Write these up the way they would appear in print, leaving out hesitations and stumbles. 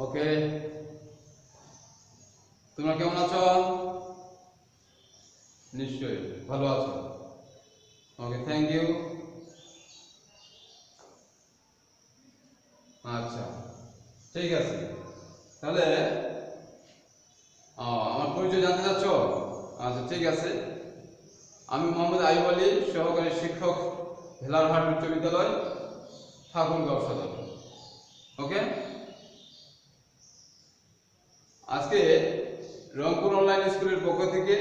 ওকে, তোমরা কেমন আছো? নিশ্চয়ই ভালো আছো। ওকে, থ্যাংক ইউ। আচ্ছা, ঠিক আছে। তাহলে আমার পরিচয় জানতে চাচ্ছ? আচ্ছা, ঠিক আছে। আমি মোহাম্মদ আইয়ুব আলী, সহকারী শিক্ষক, ভেলারহাট উচ্চ বিদ্যালয়, ঠাকুরগাঁও সদর। ওকে, আজকে রংপুর অনলাইন স্কুলের পক্ষ থেকে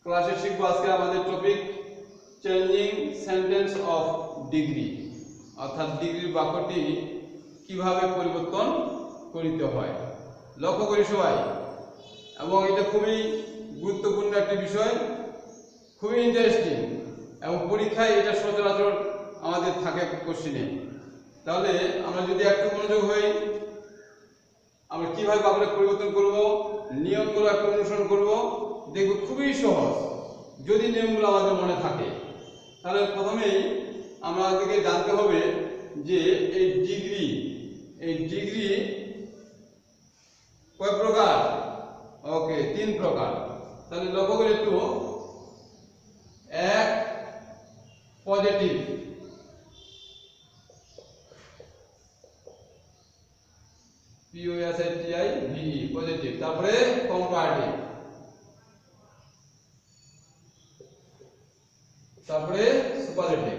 ক্লাসে শিখবো। আজকে আমাদের topic changing sentence of degree, অর্থাৎ ডিগ্রির বাক্যটি কিভাবে পরিবর্তন করিতে হয়। লক্ষ্য করি সবাই, এবং এটা খুবই গুরুত্বপূর্ণ একটি বিষয়, খুবই ইন্টারেস্টিং, এবং পরীক্ষায় এটা সচরাচর আমাদের থাকে কোশ্চিনে। তাহলে আমরা যদি একটু মনোযোগ হই, আমরা কিভাবে বাক্যটা পরিবর্তন করব, নিয়মগুলো একটু অনুসরণ করব, দেখব খুবই সহজ যদি নিয়মগুলো আমাদের মনে থাকে। তাহলে প্রথমেই আমাদেরকে জানতে হবে যে এই ডিগ্রি কয় প্রকার? ওকে, 3 প্রকার। তাহলে লক্ষ্য করে একটু, এক পজিটিভ, POSITIVE পজিটিভ, তারপরে কম্পারেটিভ, তারপরে সুপারলেটিভ।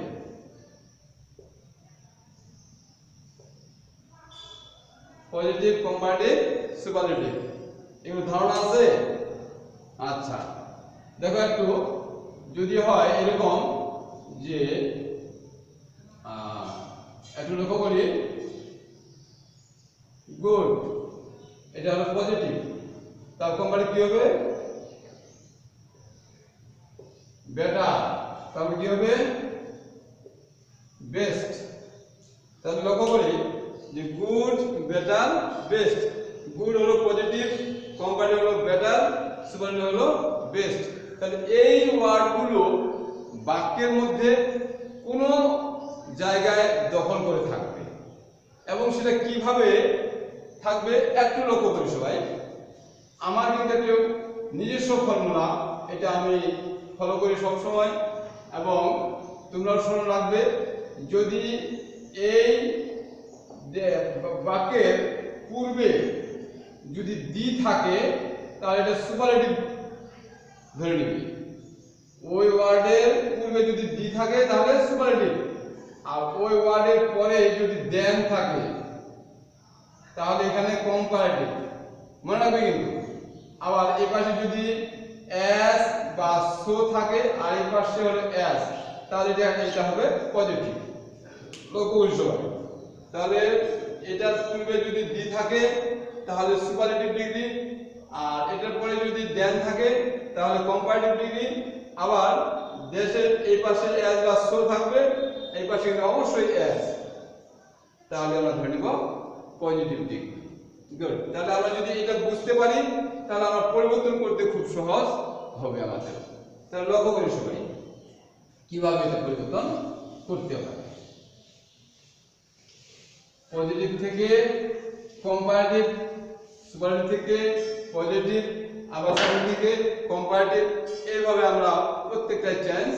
পজিটিভ, কম্পারেটিভ, সুপারলেটিভ, এগুলো ধারণা আছে? আচ্ছা, দেখো একটু, যদি হয় এরকম যে একটু লক্ষ্য করি, গুড, এটা হলো পজিটিভ, তার কম্পারেটিভ কি হবে? বেটার, তারপরে কি হবে? বেস্ট। তাহলে লক্ষ্য করি যে গুড, বেটার, বেস্ট। গুড হলো পজিটিভ, কম্পারেটিভ হলো বেটার, সুপারলেটিভ হলো বেস্ট। তাহলে এই ওয়ার্ডগুলো বাক্যের মধ্যে কোনো জায়গায় দখল করে থাকবে, এবং সেটা কিভাবে থাকবে একটু লক্ষ্য করি সবাই। আমার কিন্তু একটা নিজস্ব ফর্মুলা, এটা আমি ফলো করি সবসময়, এবং তোমরাও শুনে রাখবে। যদি এই বাক্যের পূর্বে যদি দি থাকে, তাহলে এটা সুপারলেটিভ ধরে নিবি। ওই ওয়ার্ডের পূর্বে যদি দি থাকে তাহলে সুপারলেটিভ, আর ওই ওয়ার্ডের পরে যদি দেন থাকে তাহলে এখানে কম্পারেটিভ, মনে রাখবে কিন্তু। আবার এই পাশে যদি এস বা সো থাকে আর এই পাশে হলো এস, তাহলে এটা হবে পজিটিভ। লক্ষ্য করি সবাই। তাহলে এটার পূর্বে যদি দি থাকে তাহলে সুপারলেটিভ ডিগ্রি, আর এটার পরে যদি দেন থাকে তাহলে কম্পারেটিভ ডিগ্রি। আবার দেশের এই পাশে এস বা সো থাকবে, এই পাশে অবশ্যই এস, তাহলে আমরা ধরে নিব পজিটিভ ডিগ্রি। গুড। তাহলে আমরা যদি এটা বুঝতে পারি তাহলে আমরা পরিবর্তন করতে খুব সহজ হবে আমাদের। তাহলে লক্ষ্য করি সবাই কিভাবে এটা পরিবর্তন করতে হয়। পজিটিভ থেকে কম্পারেটিভ, সুপারলেটিভ থেকে পজিটিভ, আবার সুপারলেটিভ থেকে কম্পারেটিভ, এইভাবে আমরা প্রত্যেকটা চেঞ্জ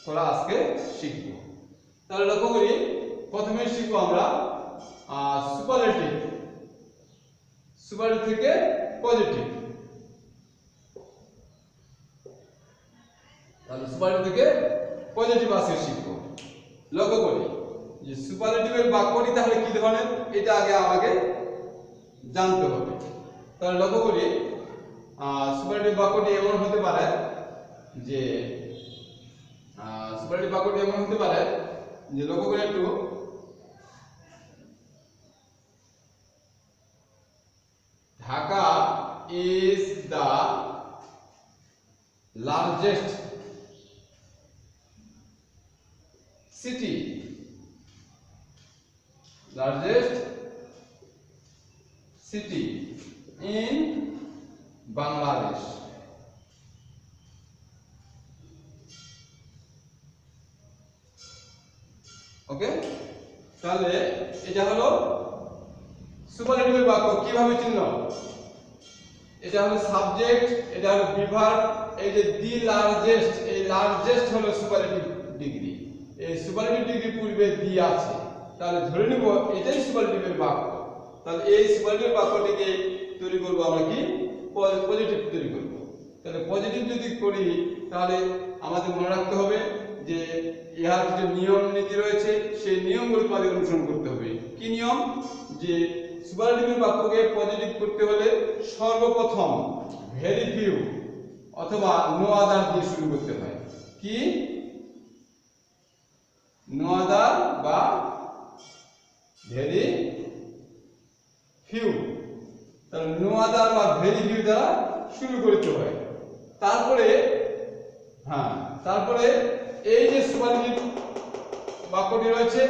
করা আজকে শিখব। তাহলে লক্ষ্য করি, প্রথমে শিখব আমরা সুপারলেটিভ। সুপারলেটিভ থেকে পজিটিভ, তাহলে সুপারলেটিভ থেকে পজিটিভ আজকে শিখব। লক্ষ্য করি যে সুপারলেটিভের বাক্যটি তাহলে কি ধরনের, এটা আগে আমাকে জানতে হবে। তাহলে লক্ষ্য করি, সুপারলেটিভ বাক্যটি এমন হতে পারে যে লক্ষ্য করে একটু, Dhaka is the largest city, in Bangladesh. ওকে, তাহলে এটা হলো সুপারলেটিভের বাক্য কিভাবে চিহ্ন? এটা হলো সাবজেক্ট, এটা হলো বিভার্ব, এই যে দি লার্জেস্ট, এই লার্জেস্ট হলো সুপারলেটিভ ডিগ্রি। এই সুপারলেটিভ ডিগ্রি পূর্বে দি আছে, তাহলে ধরে নিব এটাই সুপারলেটিভের বাক্য। তাহলে এই সুপারলেটিভ বাক্যটিকে তৈরি করব আমরা কি? পজিটিভ তৈরি করব। তাহলে পজিটিভ যদি করি তাহলে আমাদের মনে রাখতে হবে যে ইহার যে নিয়ম নীতি রয়েছে সেই নিয়মগুলো আমাদের অনুসরণ করতে হবে। কি নিয়ম? যে সুপারলেটিভ বাক্যকে পজিটিভ করতে হলে সর্বপ্রথম ভেরি ফিউ অথবা নো আদার দিয়ে শুরু করতে হয়। কি? নো আদার বা ভেরি ফিউ। তাহলে নো আদার বা ভেরি ফিউ দ্বারা শুরু করতে হয়। তারপরে এই যে সুপারলেটিভ বাক্যটি রয়েছে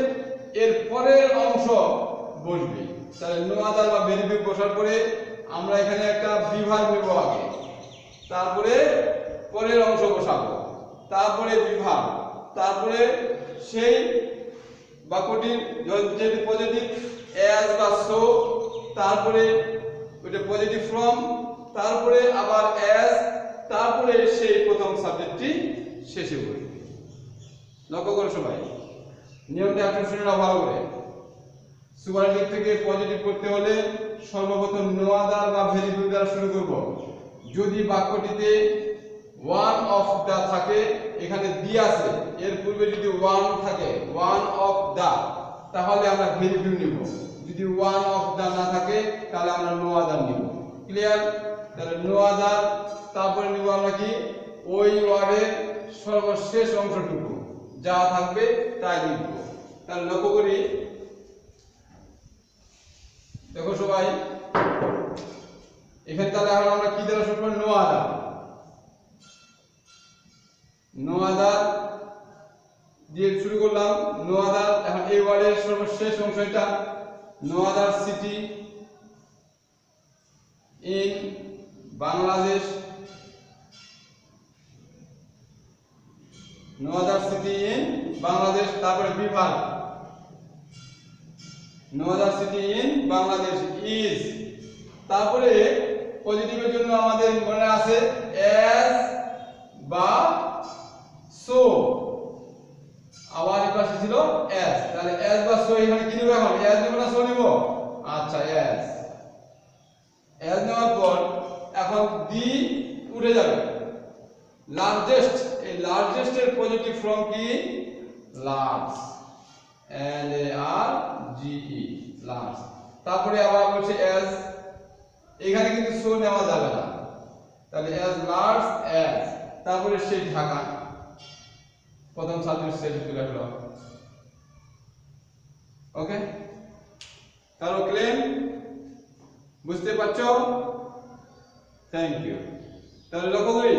এর পরের অংশ বসবে। তাহলে নো আদার বা ভেরি ফিউ বসার পরে আমরা এখানে একটা বিভার্ব নেব আগে, তারপরে পরের অংশ বসাবো, তারপরে বিভার্ব, তারপরে সেই বাক্যটির যদি পজিটিভ অ্যাজ বা সো, তারপরে ওটা পজিটিভ ফ্রম, তারপরে আবার অ্যাজ, তারপরে সেই প্রথম সাবজেক্টটি শেষে বসবে। লক্ষ্য করো সবাই, নিয়মটা একটু শুনে নাও ভালো করে। সুপারলেটিভ থেকে পজিটিভ করতে হলে সর্বপ্রথম নো আদার বা ভেরি ফিউ দ্বারা শুরু করব। যদি বাক্যটিতে ওয়ান অফ দা থাকে, এখানে দি আছে, এর পূর্বে যদি ওয়ান থাকে, ওয়ান অফ দা, তাহলে আমরা ভেরি ফিউ নিব। যদি ওয়ান অফ দা না থাকে তাহলে আমরা নো আদার নিব। ক্লিয়ার? তাহলে নো আদার, তারপরে নিব আমরা কি? ওই ওয়ার্ডের সর্বশেষ অংশটুকু যা থাকবে তাই লিখব। তাহলে লক্ষ্য করি, দেখো সবাই এখানে তাহলে আমরা কি দ্বারা শুরু করব? No other. নো আদার দিয়ে শুরু করলাম। নো আদার, এখন এই ওয়ার্ডের সর্বশেষ অংশ এটা, no other city in Bangladesh, no other city in Bangladesh, তারপরে বিভাগ, no other city in Bangladesh is, তারপরে পজিটিভের জন্য আমাদের মনে আছে অ্যাজ বা সো, আবার এই পাশে ছিল অ্যাজ। তাহলে অ্যাজ বা সো এখানে কি নিব? এখন অ্যাজ নিব না সো নিব? আচ্ছা, অ্যাজ। অ্যাজ নেওয়ার পর এখন দি উঠে যাবে। লার্জেস্ট, এই লার্জেস্টের পজিটিভ ফর্ম কি? লার্জ, এল এ আর জি ই, লার্জ। তারপরে আবার বলছে অ্যাজ, এখানে কিন্তু সো নেওয়া যাবে না, তাহলে অ্যাজ লার্জ অ্যাজ, তারপরে সেই ঢাকা, প্রথম সাবজেক্ট শেষে চলে আসলো। ওকে, কারো ক্লেম বুঝতে পারছো? Thank you. তাহলে লক্ষ্য করি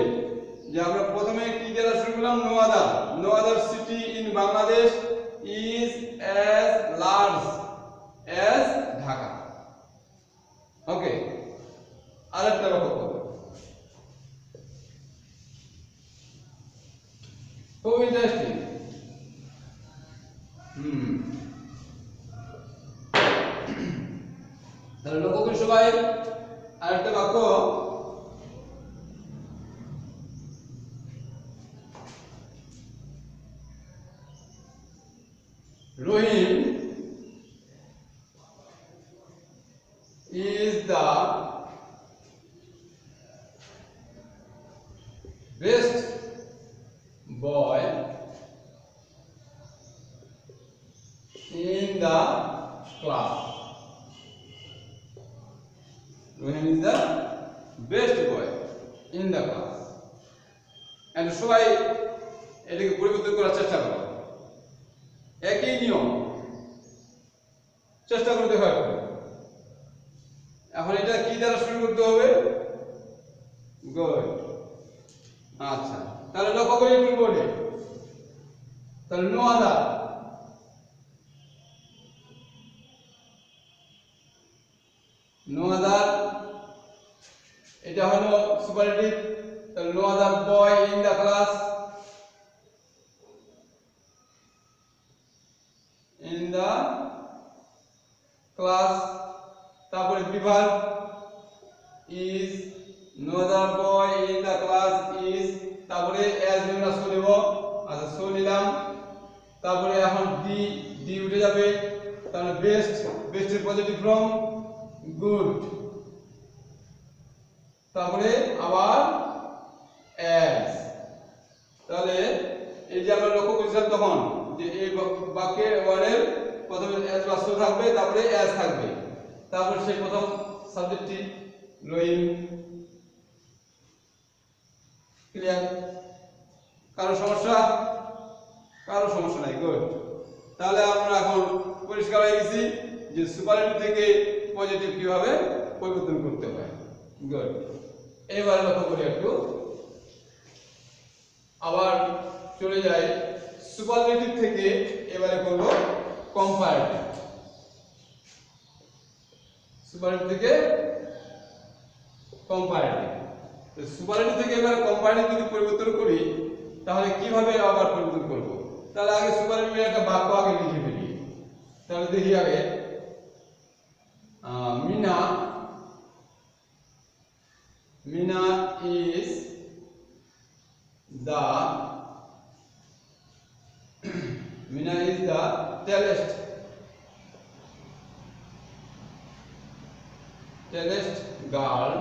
যে আমরা প্রথমে কি দ্বারা শুরু করলাম? No other. No other city in Bangladesh is as large as Dhaka. Okay, আরেকটা লক্ষ্য করো, খুব ইন্টারেস্টিং। তাহলে লক্ষ্য করি সবাই, আরেকটা বাক্য, রহিম is the best boy in the class. Rohim is the best boy in the class. And সবাই এটাকে পরিবর্তন করার চেষ্টা করো। একই নিয়ম, চেষ্টা করতে হবে। এখন এটা কি দ্বারা শুরু করতে হবে? গুড। আচ্ছা, তাহলে লক্ষ্য করি একটু বলি, তাহলে নো আদার, নো আদার এটা হলো সুপারলেটিভ। তাহলে no other boy in the class, in the class, তারপরে বিভার is, no other boy in the class is, তারপরে অ্যাজ আমরা শো নেব, আচ্ছা শো নিলাম। তারপরে এখন ডি, ডি উঠে যাবে, তাহলে বেস্ট, বেস্টের পজিটিভ ফর্ম গুড। তারপরে আবার অ্যাজ। তাহলে এই যে আমরা লক্ষ্য করেছিলাম তখন যে এই বাক্যে ওয়ার্ডের প্রথমে অ্যাজ বাক্য থাকবে, তারপরে অ্যাজ থাকবে, তারপরে সেই প্রথম সাবজেক্টটি রহিম। ক্লিয়ার? কারো সমস্যা? কারো সমস্যা নাই, গুড। তাহলে আমরা এখন পরিষ্কার হয়ে গেছি যে সুপারলেটিভ থেকে পজিটিভ কিভাবে পরিবর্তন করতে হয়। গুড। এবার লক্ষ্য করি একটু, আবার চলে যাই সুপারলেটিভ থেকে, এবারে করব কম্পারেটিভ। সুপারলেটিভ থেকে কম্পারেটিভ। তো সুপারলেটিভ থেকে এবার কম্পারেটিভ যদি পরিবর্তন করি তাহলে কিভাবে আবার পরিবর্তন করব? তাহলে আগে সুপারলেটিভের একটা বাক্য আগে লিখে ফেলি। তাহলে দেখি আগে Mina, Mina is the Mina is the tallest girl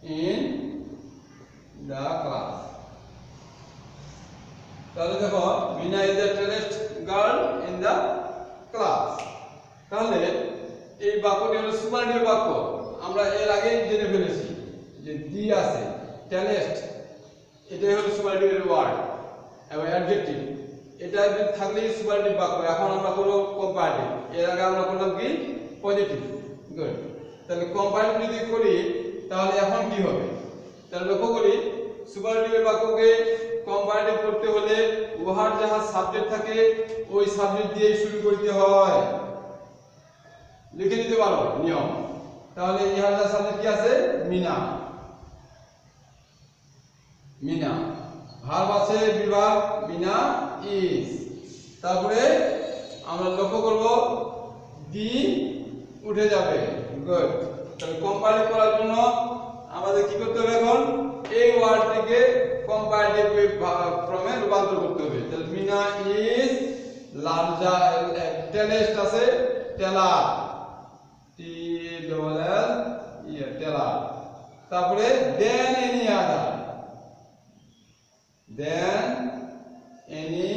in the class. তাহলে দেখো Mina is the tallest girl in the class। তাহলে এই বাক্যটি হলো সুপারলেটিভ বাক্য। আমরা এর আগে জেনে ফেলেছি যে দি আছে, ট্যালেস্ট, এটাই হলো সুপারলেটিভ ওয়ার্ড এবং অ্যাডজেক্টিভ, এটা থাকলেই সুপারলেটিভ বাক্য। এখন আমরা করব কম্পারেটিভ। এর আগে আমরা করলাম কি পজিটিভ। গুড। তাহলে কম্পারেটিভ যদি করি তাহলে এখন কি হবে? তাহলে লক্ষ্য করি সুপারলেটিভ বাক্যকে কম্পারেটিভ করতে হলে উহার যাহা সাবজেক্ট থাকে ওই সাবজেক্ট দিয়ে শুরু করতে হয়। লিখে নিতে পারো নিয়ম। তাহলে ইহার যা সাবজেক্ট কি আছে? মিনা, মিনা। ভার্ব আছে বিভাগ, মিনা ইজ। তারপরে আমরা লক্ষ্য করব দি উঠে যাবে। গুড। তাহলে কম্পারেটিভ করার জন্য আমাদের কি করতে হবে? এখন এই ওয়ার্ডটিকে কম্পারেটিভ ফর্মে রূপান্তর করতে হবে। তাহলে মিনা ইজ লার্জার, টেলেস্ট আছে taller, T double L taller. তারপরে দেন এনি আদার, দেন এনি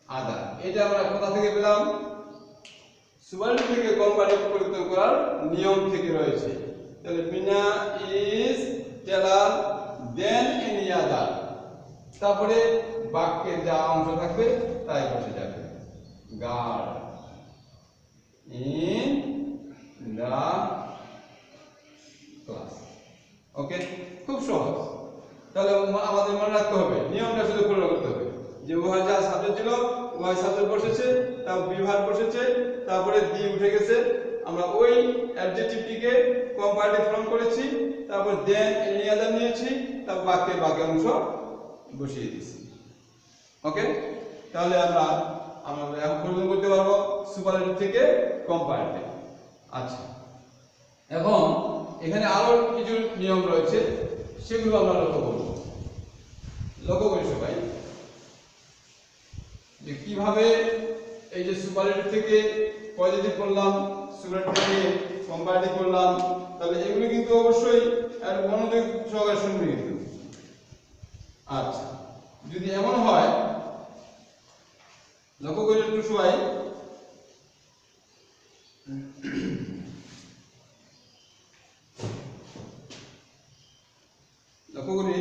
আদার। এটা আমরা কোথা থেকে পেলাম? সুপারলেটিভ থেকে কম্পারেটিভ পরিবর্তন করার নিয়ম থেকে রয়েছে। তাহলে Mina is taller than any other. তারপরে বাক্যের যা অংশ থাকবে তাই বসে যাবে। গার্ড in the class। ওকে, খুব সহজ। তাহলে আমাদের মনে রাখতে হবে, নিয়মটা শুধু ফলো করতে হবে যে উহার যা সাবজেক্ট ছিল উহার সাবজেক্ট বসেছে, তারপর বিভাগ বসেছে, তারপরে দি উঠে গেছে, আমরা ওই অ্যাডজেক্টিভটিকে কম্পারেটিভ ফর্ম করেছি, তারপর দেন এনি আদার নিয়েছি, তারপর বাক্যের বাকি অংশ বসিয়ে দিয়েছি। ওকে, তাহলে আমরা এখন পরিবর্তন করতে পারবো সুপারলেটিভ থেকে কম্পারেটিভ। আচ্ছা, এখন এখানে আরো কিছু নিয়ম রয়েছে, সেগুলো আমরা লক্ষ্য করব। লক্ষ্য করি সবাই যে কিভাবে এই যে সুপারলেটিভ থেকে পজিটিভ করলাম, সুপারলেটিভ থেকে কম্পারেটিভ করলাম। তাহলে এগুলো কিন্তু অবশ্যই আর মনোযোগ সহকারে শুনবে কিন্তু। আচ্ছা, যদি এমন হয়, লক্ষ্য করে একটু সবাই, লক্ষ্য করি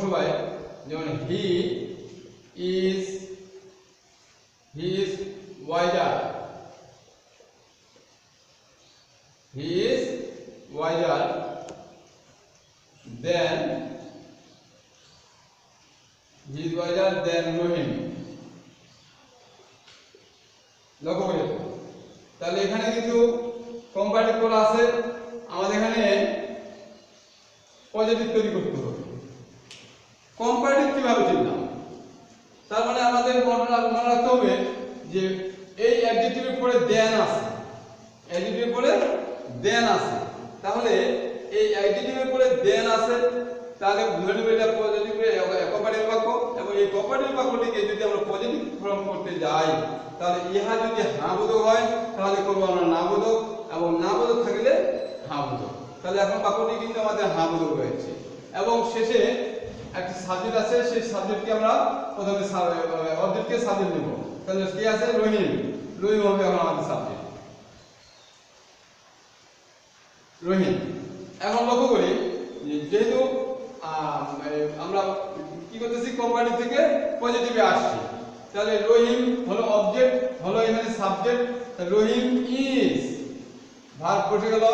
সবাই, যেমন he is wiser, he is wiser than সুপারভাইজার দেন রহিম। লক্ষ্য করে তাহলে এখানে কিন্তু কম্পারেটিভ করা আছে, আমাদের এখানে পজিটিভ তৈরি করতে হবে। কম্পারেটিভ কিভাবে চিনলাম? তার মানে আমাদের মনে রাখতে হবে যে এই অ্যাডজেক্টিভের পরে দেন আছে, অ্যাডজেক্টিভের পরে দেন আছে, তাহলে এই অ্যাডজেক্টিভের পরে দেন আছে, তাহলে ধরে নেব এটা পজিটিভ কম্পারেটিভ বাক্য। এবং এই কম্পারেটিভ বাক্যটিকে যদি আমরা পজিটিভ ফর্ম করতে যাই, তাহলে ইহা যদি হ্যাঁ বোধক হয় তাহলে করবো আমরা না বোধক, এবং না বোধক থাকলে হ্যাঁ বোধক। তাহলে এখন বাক্যটি কিন্তু আমাদের হ্যাঁ বোধক রয়েছে, এবং শেষে একটা সাবজেক্ট আছে, সেই সাবজেক্টকে আমরা প্রথমে অবজেক্টকে সাবজেক্ট নেব। তাহলে কি আছে? রহিম। রহিম হবে এখন আমাদের সাবজেক্ট, রহিম। এখন লক্ষ্য করি যেহেতু আমরা কি করতেছি, কম্পারেটিভ থেকে পজিটিভে আসছি, তাহলে রহিম হলো অবজেক্ট, হলো এখানে সাবজেক্ট। রহিম ইজ, ভার্ব বসে গেল।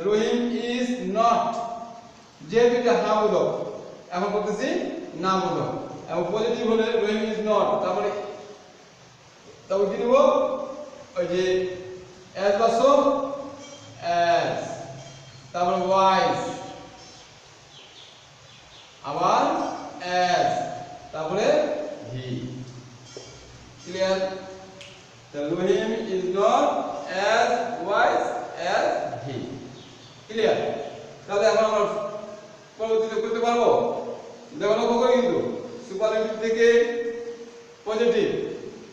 রহিম ইজ নট, যেহেতু এটা হ্যাঁ বোধক, এখন করতেছি না বোধক। এবং পজিটিভ হলে রহিম ইজ নট, তারপরে কি দেব? ওই যে অ্যাজ বা সো, অ্যাজ, তারপরে ওয়াইজ, আবার অ্যাজ, তারপরে হি। ক্লিয়ার? তাহলে Rahim is not as wise as he. Clear? তাহলে এখন আমরা পরবর্তীতে করতে পারবো। দেখো লক্ষ্য করে কিন্তু সুপারলেটিভ থেকে পজিটিভ,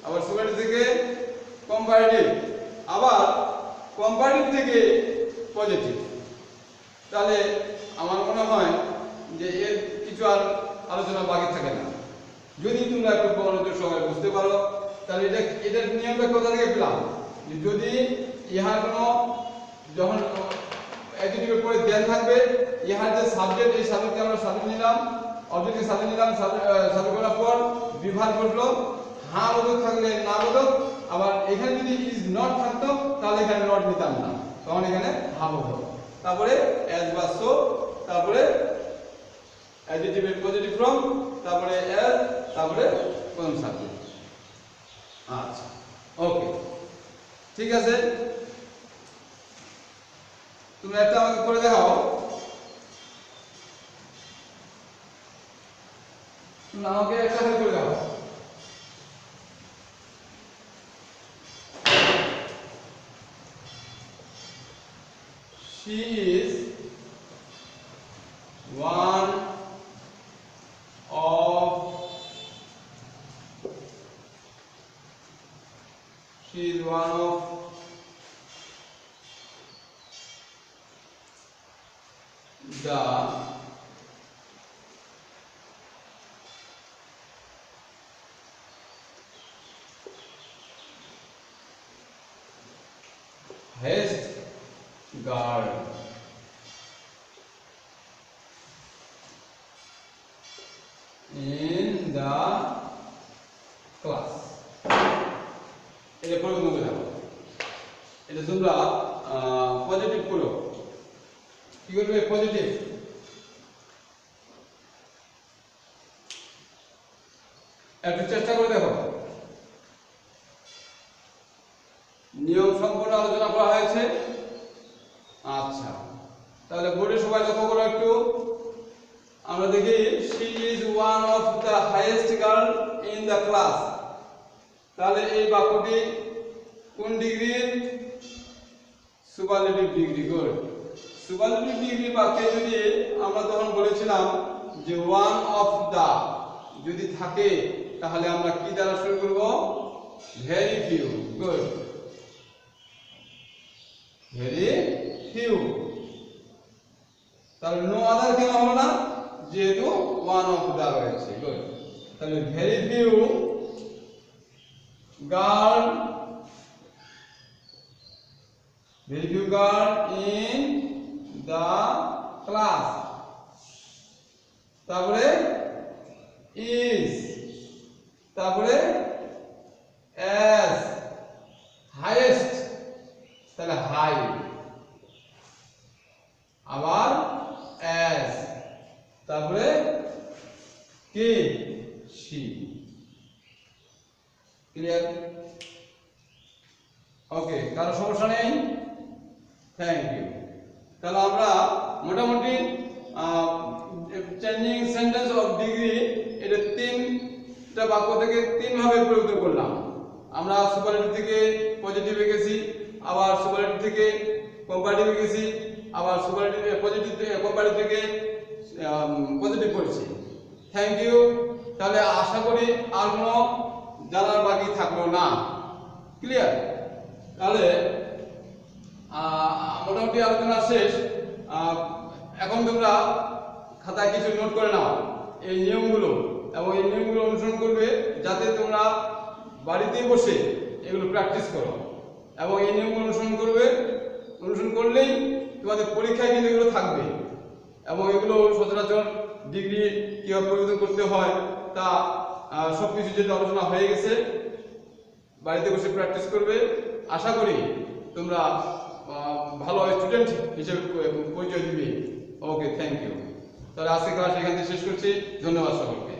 আবার সুপারলেটিভ থেকে কম্পারেটিভ, আবার কম্পারেটিভ থেকে পজিটিভ। তাহলে আমার মনে হয় যে এর কিছু আর আলোচনা বাকি থাকে না। যদি তোমরা একটু মনোযোগ সহকারে বুঝতে পারো, তাহলে এটার নিয়মটা কোথা থেকে পেলাম? যদি ইহার কোনো যখন অ্যাডজেক্টিভের পরে দেন থাকবে, ইহার যে সাবজেক্ট, এই সাবজেক্টকে আমরা সাবজেক্ট নিলাম, অবজেক্টকে সাবজেক্ট নিলাম, সাবজেক্ট করার পর বিভাগ ঘটলো, হ্যাঁ বোধক থাকলে না বোধক। আবার এখানে যদি ইজ নট থাকতো তাহলে এখানে নট নিতাম না, তখন এখানে হ্যাঁ বোধক। তারপরে অ্যাজ বা সো, তারপরে অ্যাডজেক্টিভের পজিটিভ ফর্ম, তারপরে অ্যাজ, তারপরে প্রথম সাবজেক্ট। আচ্ছা, ওকে, ঠিক আছে। তুমি একটা আমাকে করে দেখাও। তুমি আমাকে একটা করে দাও। She is one of the highest girl in the class. এটা পরে মুখে দাও। এটা তোমরা পজিটিভ করো। কি করবে? পজিটিভ। একটু চেষ্টা করে দেখো। নিয়ম সম্পূর্ণ আলোচনা করা হয়েছে। আচ্ছা, তাহলে বোর্ডে সবাই লক্ষ্য করো একটু। আমরা দেখি she is one of the highest girl in the class। তাহলে এই বাক্যটি কোন ডিগ্রির? Superlative degree. Good. Superlative degree বাক্যে যদি আমরা তখন বলেছিলাম যে ওয়ান অফ দা যদি থাকে, তাহলে আমরা কি দ্বারা শুরু করব? Very few. Good, very few. তাহলে নো আদার কেন হলো না? যেহেতু ওয়ান অফ দা রয়েছে। গুড। তাহলে very few girl, very few girl in the class। তারপরে is, তারপরে as, highest, তাহলে high, আবার as, তারপরে কি? she। প্রতিটা বাক্য থেকে তিন ভাবে পরিবর্তন করলাম। আমরা সুপারলেটিভ থেকে পজিটিভে গেছি, আবার সুপারলেটিভ থেকে কম্পারেটিভে গেছি, আবার সুপারলেটিভ পজিটিভ থেকে কম্পারেটিভ থেকে পজিটিভ করেছি। Thank you. তাহলে আশা করি আর কোনো জানার বাকি থাকলো না। ক্লিয়ার? তাহলে মোটামুটি আলোচনা শেষ। এখন তোমরা খাতায় কিছু নোট করে নাও এই নিয়মগুলো, এবং এই নিয়মগুলো অনুসরণ করবে যাতে তোমরা বাড়িতে বসে এগুলো প্র্যাকটিস করো, এবং এই নিয়মগুলো অনুসরণ করলেই তোমাদের পরীক্ষায় কিন্তু এগুলো থাকবে। এবং এগুলো সচরাচর ডিগ্রি কীভাবে পরিবর্তন করতে হয় তা সব কিছু যেটা আলোচনা হয়ে গেছে, বাড়িতে বসে প্র্যাকটিস করবে। আশা করি তোমরা ভালো স্টুডেন্ট হিসেবে পরিচয় দিবে। ওকে, থ্যাংক ইউ। তাহলে আজকে ক্লাস এখান থেকে শেষ করছি। ধন্যবাদ সকলকে।